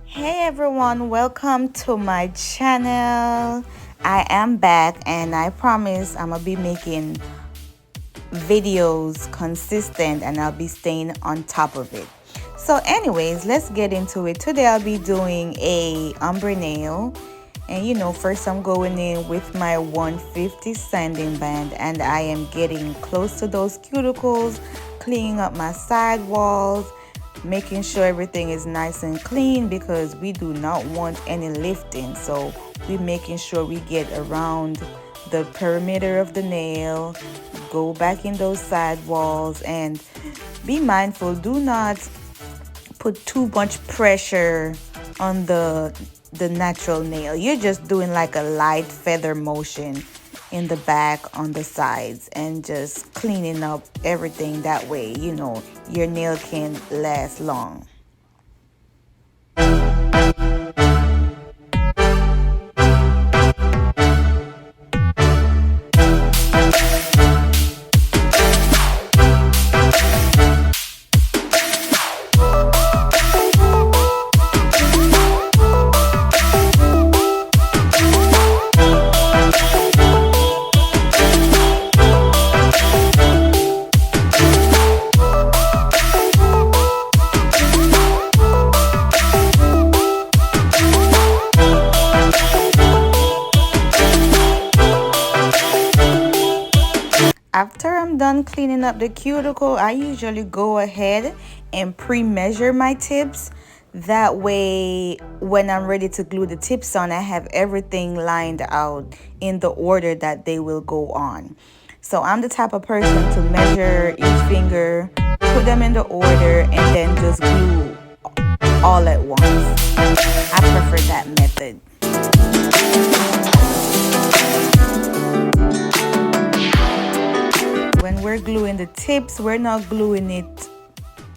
Hey everyone, welcome to my channel. I am back and I promise I'm gonna be making videos consistent and I'll be staying on top of it. So anyways, let's get into it. Today I'll be doing a ombre nail. And first I'm going in with my 150 sanding band and I am getting close to those cuticles, cleaning up my side walls, making sure everything is nice and clean because we do not want any lifting. So we're making sure we get around the perimeter of the nail, go back in those side walls, and be mindful, do not put too much pressure on the natural nail. You're just doing like a light feather motion in the back, on the sides, and just cleaning up everything. That way your nail can last long. After I'm done cleaning up the cuticle, I usually go ahead and pre-measure my tips. That way, when I'm ready to glue the tips on, I have everything lined out in the order that they will go on. So I'm the type of person to measure each finger, put them in the order, and then just glue all at once. I prefer that method. When we're gluing the tips, we're not gluing it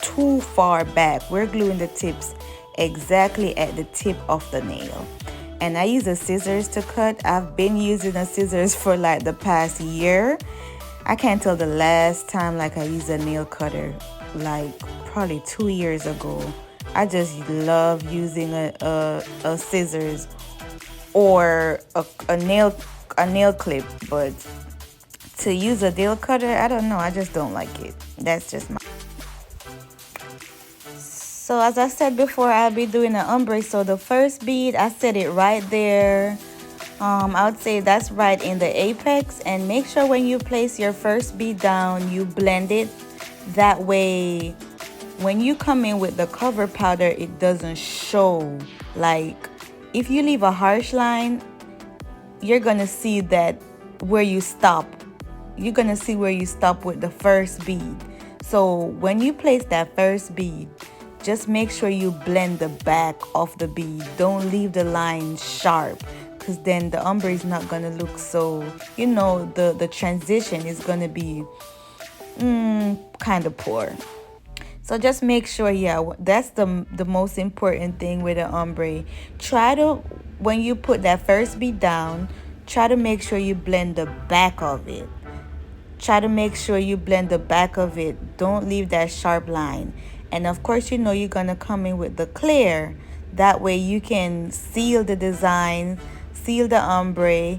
too far back. We're gluing the tips exactly at the tip of the nail. And I use the scissors to cut. I've been using the scissors for like the past year. I can't tell the last time like I used a nail cutter, like probably 2 years ago. I just love using a scissors or a nail clip, but to use a nail cutter, I don't know, I just don't like it. That's just my... So as I said before, I'll be doing an ombre. So the first bead, I set it right there. I would say that's right in the apex. And make sure when you place your first bead down, you blend it. That way, when you come in with the cover powder, it doesn't show. Like, if you leave a harsh line, you're gonna see that where you stop. You're gonna see where you stop with the first bead. So when you place that first bead, just make sure you blend the back of the bead. Don't leave the line sharp, because then the ombre is not gonna look so, the transition is gonna be kind of poor. So just make sure, that's the most important thing with an ombre. Try to, when you put that first bead down, try to make sure you blend the back of it. Try to make sure you blend the back of it. Don't leave that sharp line. And of course, you're gonna come in with the clear. That way you can seal the design, seal the ombre.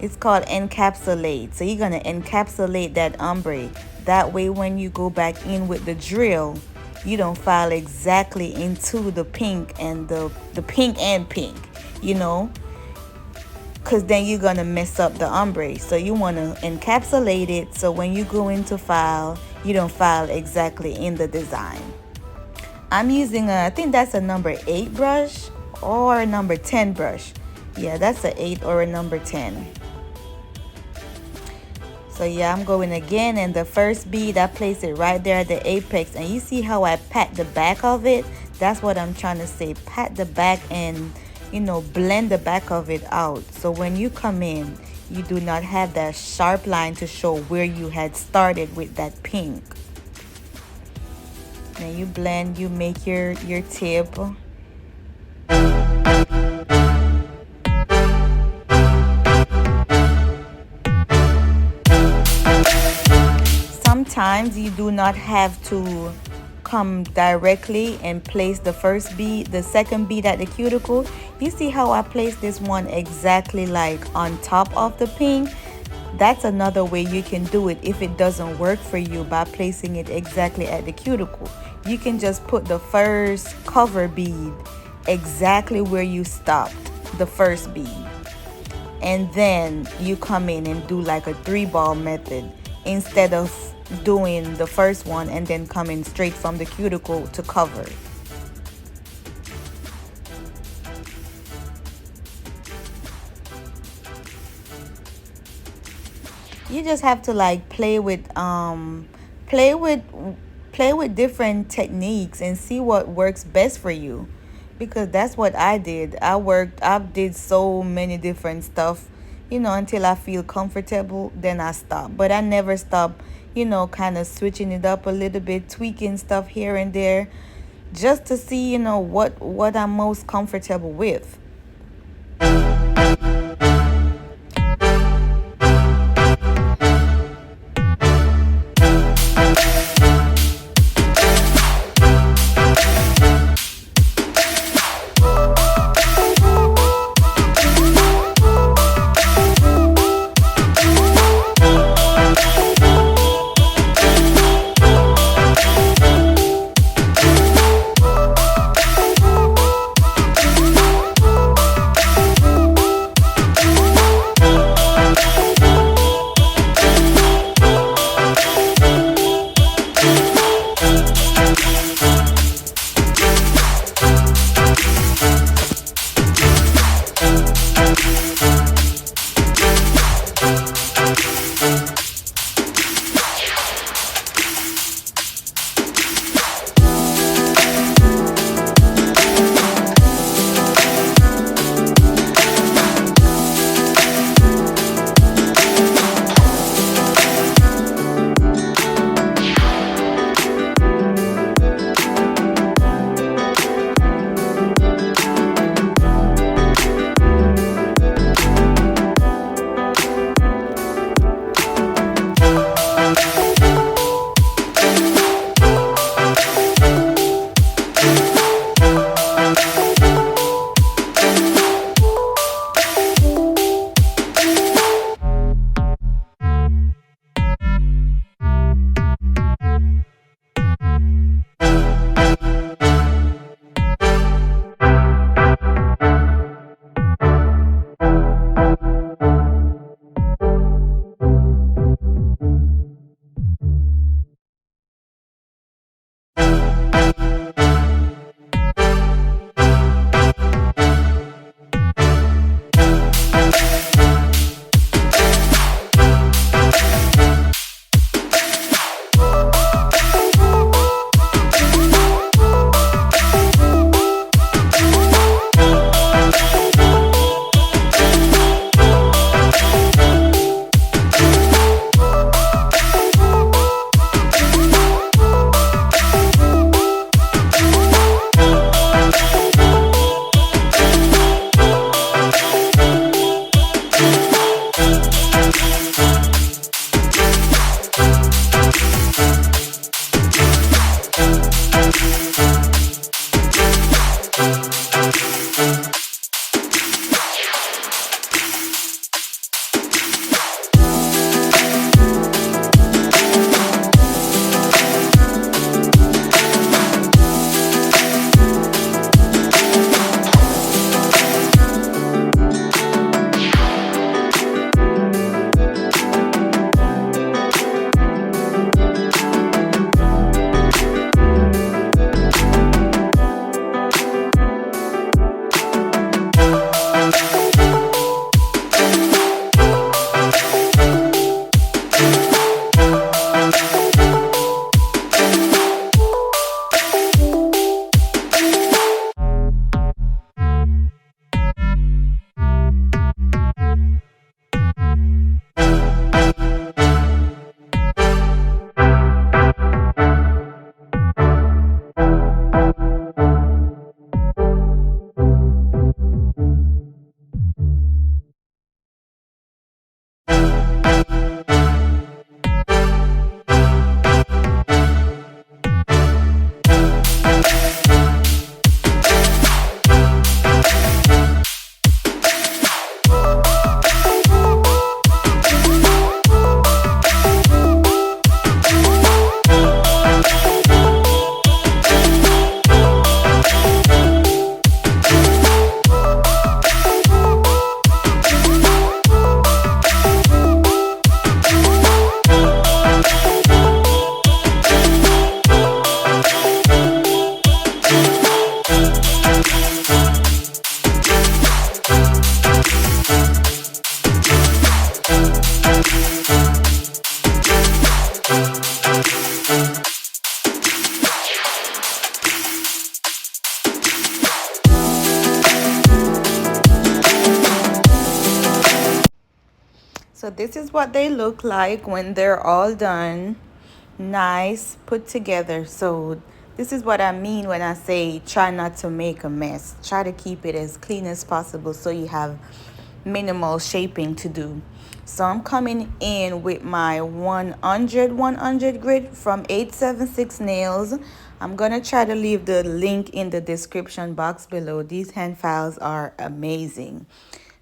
It's called encapsulate. So you're gonna encapsulate that ombre. That way when you go back in with the drill, you don't file exactly into the pink and the pink, because then you're gonna mess up the ombre. So you want to encapsulate it, so when you go into file, you don't file exactly in the design. I'm using I think that's a number 8 brush or a number 10 brush. Yeah, that's a 8 or a number 10. So yeah, I'm going again, and the first bead, I place it right there at the apex, and you see how I pat the back of it? That's what I'm trying to say. Pat the back and blend the back of it out, so when you come in, you do not have that sharp line to show where you had started with that pink. Now you blend, you make your tip. times you do not have to come directly and place the first bead, the second bead at the cuticle. You see how I placed this one exactly like on top of the pink? That's another way you can do it if it doesn't work for you by placing it exactly at the cuticle. You can just put the first cover bead exactly where you stopped the first bead. And then you come in and do like a 3-ball method instead of doing the first one and then coming straight from the cuticle to cover. You just have to like play with play with different techniques and see what works best for you, because that's what I did. I did so many different stuff, until I feel comfortable, then I stop. But I never stop, kind of switching it up a little bit, tweaking stuff here and there, just to see, what I'm most comfortable with. this is what they look like when they're all done, nice, put together. So this is what I mean when I say try not to make a mess. Try to keep it as clean as possible so you have minimal shaping to do. So I'm coming in with my 100 grit from 876 Nails. I'm gonna try to leave the link in the description box below. These hand files are amazing.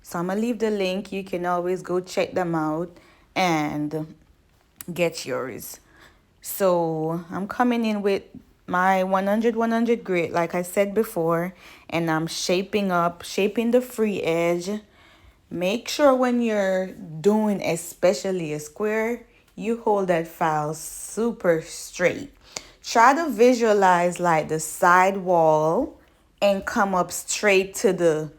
So I'm gonna leave the link. You can always go check them out and get yours. So I'm coming in with my 100 grit like I said before, and I'm shaping the free edge. Make sure when you're doing especially a square, you hold that file super straight. Try to visualize like the side wall and come up straight to the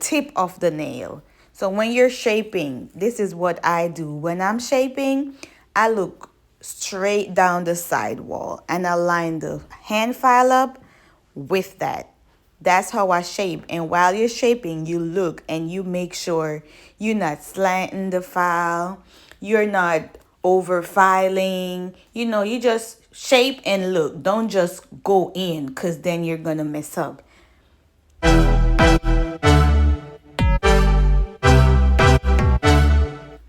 tip of the nail. So when you're shaping, this is what I do. When I'm shaping, I look straight down the side wall and I line the hand file up with that. That's how I shape. And while you're shaping, you look and you make sure you're not slanting the file, you're not over filing. You just shape and look. Don't just go in, because then you're going to mess up.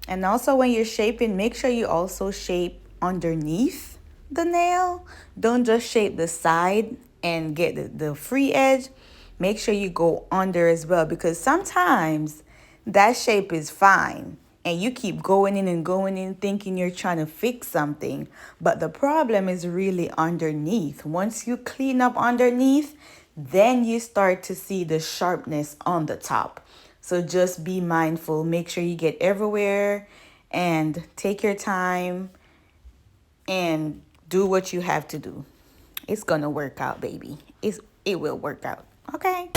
And also when you're shaping, make sure you also shape underneath the nail. Don't just shape the side and get the free edge. Make sure you go under as well, because sometimes that shape is fine and you keep going in and going in thinking you're trying to fix something. But the problem is really underneath. Once you clean up underneath, then you start to see the sharpness on the top. So just be mindful. Make sure you get everywhere and take your time and do what you have to do. It's gonna work out, baby. It will work out. Okay.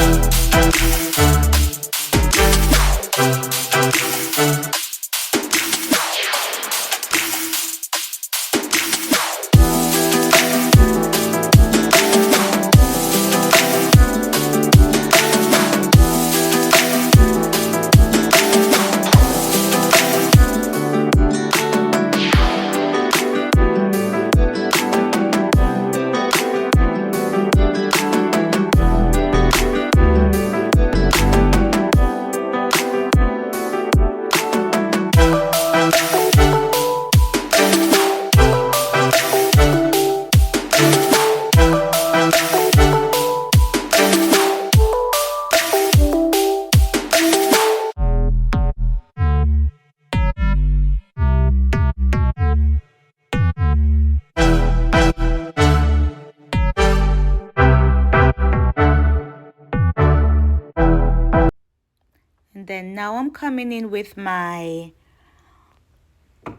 And then now I'm coming in with my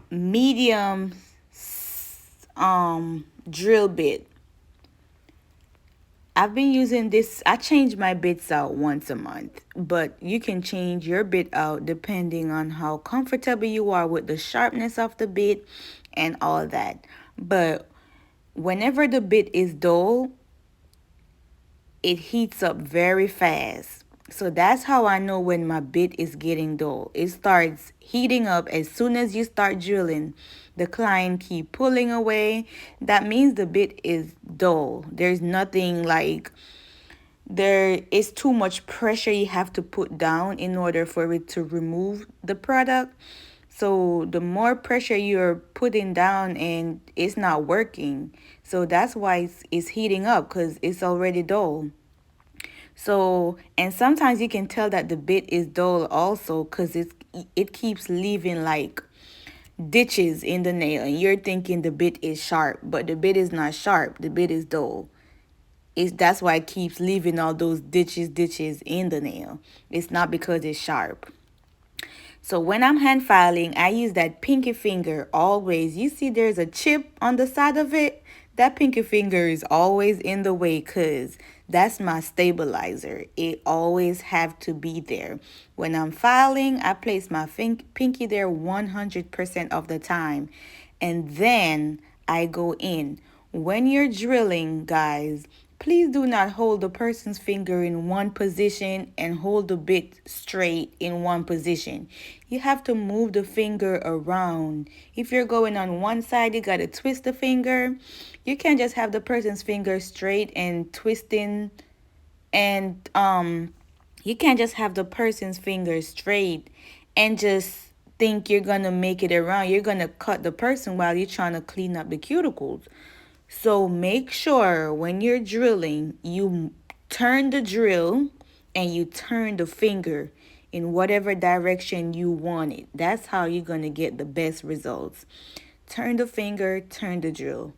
medium drill bit. I've been using this. I change my bits out once a month, but you can change your bit out depending on how comfortable you are with the sharpness of the bit and all that. But whenever the bit is dull, it heats up very fast. So that's how I know when my bit is getting dull. It starts heating up as soon as you start drilling. The client keep pulling away. That means the bit is dull. There's nothing like, there is too much pressure you have to put down in order for it to remove the product. So the more pressure you're putting down and it's not working. So that's why it's heating up, because it's already dull. So, and sometimes you can tell that the bit is dull also because it keeps leaving like ditches in the nail, and you're thinking the bit is sharp, but the bit is not sharp. The bit is dull. That's why it keeps leaving all those ditches in the nail. It's not because it's sharp. So when I'm hand filing, I use that pinky finger always. You see there's a chip on the side of it? That pinky finger is always in the way because that's my stabilizer. It always have to be there. When I'm filing, I place my pinky there 100% of the time. And then I go in. When you're drilling, guys, Please do not hold the person's finger in one position and hold the bit straight in one position. You have to move the finger around. If you're going on one side, you got to twist the finger. You can't just have the person's finger straight and twisting, and you can't just have the person's finger straight and just think you're going to make it around. You're going to cut the person while you're trying to clean up the cuticles. So make sure when you're drilling, you turn the drill and you turn the finger in whatever direction you want it. That's how you're going to get the best results. Turn the finger, turn the drill.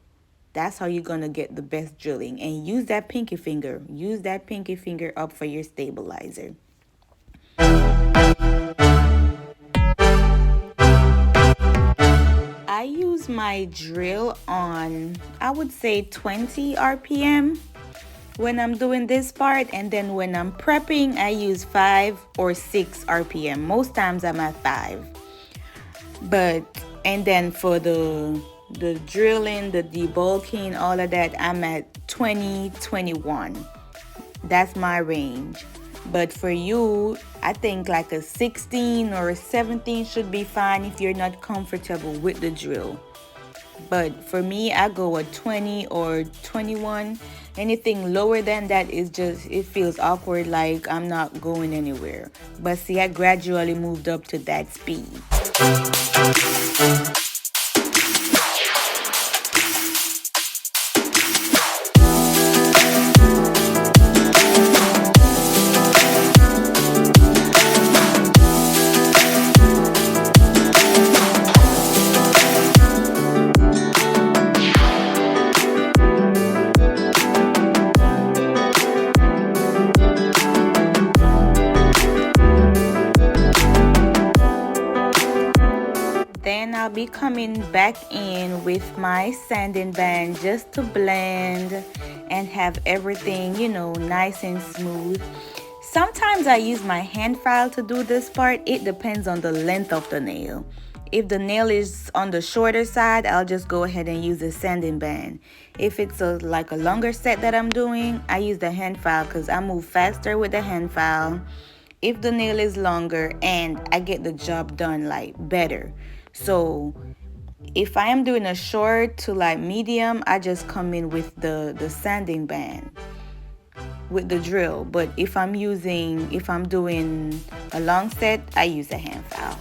That's how you're going to get the best drilling. And use that pinky finger. Use that pinky finger up for your stabilizer. I use my drill on, I would say 20 RPM when I'm doing this part, and then when I'm prepping I use 5 or 6 RPM. Most times I'm at 5. And then for the drilling, the debulking, all of that, I'm at 20, 21. That's my range. But for you, I think like a 16 or a 17 should be fine if you're not comfortable with the drill. But for me, I go at 20 or 21. Anything lower than that is just, it feels awkward, like I'm not going anywhere. But see, I gradually moved up to that speed. Then I'll be coming back in with my sanding band just to blend and have everything, you know, nice and smooth. Sometimes I use my hand file to do this part. It depends on the length of the nail. If the nail is on the shorter side, I'll just go ahead and use the sanding band. If it's like a longer set that I'm doing, I use the hand file because I move faster with the hand file if the nail is longer, and I get the job done like better. So if I am doing a short to like medium, I just come in with the sanding band with the drill. But if I'm doing a long set, I use a hand file.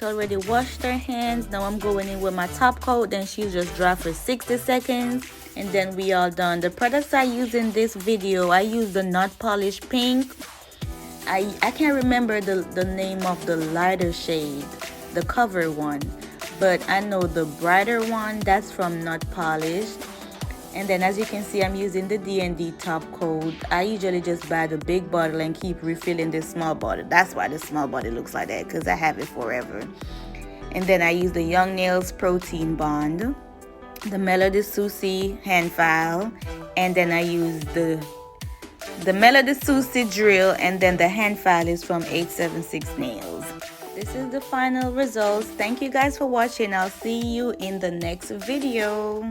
Already washed her hands. Now I'm going in with my top coat, then she'll just dry for 60 seconds and then we all done. The products I use in this video, I use the Not Polished Pink. I can't remember the name of the lighter shade, the cover one, but I know the brighter one, that's from Not Polished. And then as you can see, I'm using the D&D top coat. I usually just buy the big bottle and keep refilling the small bottle. That's why the small bottle looks like that, because I have it forever. And then I use the Young Nails Protein Bond, the Melody Susie hand file, and then I use the Melody Susie drill, and then the hand file is from 876 Nails. This is the final results. Thank you guys for watching. I'll see you in the next video.